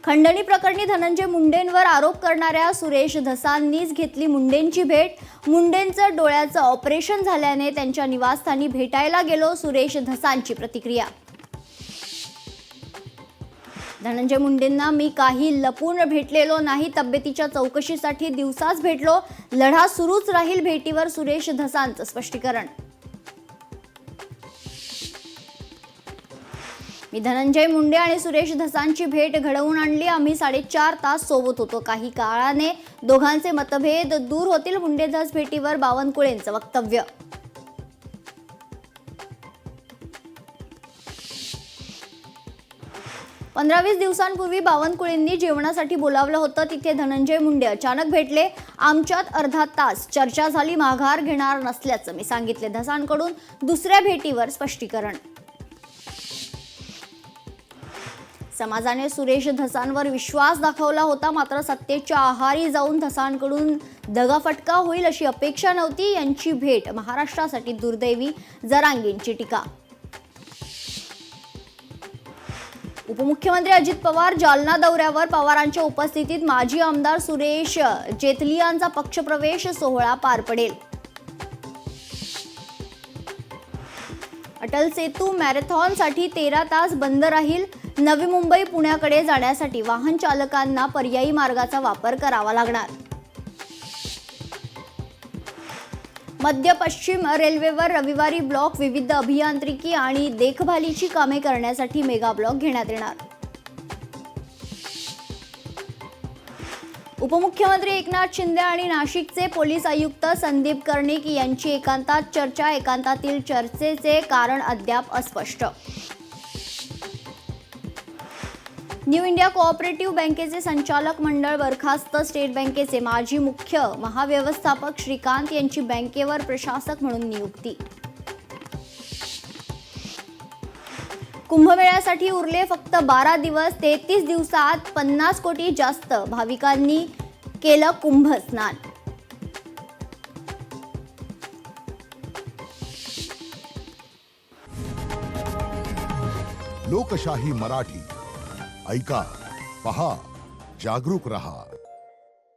खंडणी प्रकरणी धनंजय मुंडेंवर आरोप करणाऱ्या सुरेश धसांनीच घेतली मुंडेंची भेट। मुंडेंचं डोळ्याचं ऑपरेशन झाल्याने त्यांच्या निवासस्थानी भेटायला गेलो, सुरेश धसांची प्रतिक्रिया। धनंजय मुंडेंना मी काही लपून भेटलेलो नाही, तब्येतीच्या चौकशीसाठी दिवसाच भेटलो, लढा सुरूच राहील, भेटीवर सुरेश धसांचं स्पष्टीकरण। मी धनंजय मुंडे आणि सुरेश धसांची भेट घडवून आणली। आम्ही 4.5 तास सोबत होतो। काही काळाने दोघांचे मतभेद दूर होतील, मुंडे धस भेटीवर बावनकुळेंचं वक्तव्य। पंधरा 20 दिवसांपूर्वी बावनकुळेंनी जेवणासाठी बोलावलं होतं, तिथे धनंजय मुंडे अचानक भेटले। आमच्यात अर्धा तास चर्चा झाली, माघार घेणार नसल्याचं मी सांगितले। धसांकडून दुसऱ्या भेटीवर स्पष्टीकरण। समाजाने सुरेश धसांवर विश्वास दाखवला होता, मात्र सत्तेच्या आहारी जाऊन धसांकडून दगाफटका होईल अशी अपेक्षा नव्हती। यांची भेट महाराष्ट्रासाठी दुर्दैवी, जरांगेंची टीका। उपमुख्यमंत्री अजित पवार जालना दौऱ्यावर, पवारांच्या उपस्थितीत माजी आमदार सुरेश जेतलियांचा पक्षप्रवेश सोहळा पार पडेल। अटल सेतू मॅरेथॉनसाठी 13 तास बंद राहील। नवी मुंबई पुण्याकडे जाण्यासाठी वाहन चालकांना पर्यायी मार्गाचा वापर करावा लागणार। मध्य पश्चिम रेल्वेवर रविवारी ब्लॉक, विविध अभियांत्रिकी आणि देखभालीची कामे करण्यासाठी मेगा ब्लॉक घेण्यात येणार। उपमुख्यमंत्री एकनाथ शिंदे आणि नाशिकचे पोलीस आयुक्त संदीप कर्णिक यांची एकांतात चर्चा। एकांतातील चर्चेचे कारण अद्याप अस्पष्ट। न्यू इंडिया कोऑपरेटिव्ह बँकेचे संचालक मंडळ बरखास्त। स्टेट बँकेचे माजी मुख्य महाव्यवस्थापक श्रीकांत यांची बँकेवर प्रशासक म्हणून नियुक्ती। कुंभमेळ्यासाठी उरले फक्त 12 दिवस, 33 दिवसात 50 कोटी जास्त भाविकांनी केलं कुंभ स्नान। लोकशाही मराठी ऐका, पहा, जागरूक रहा।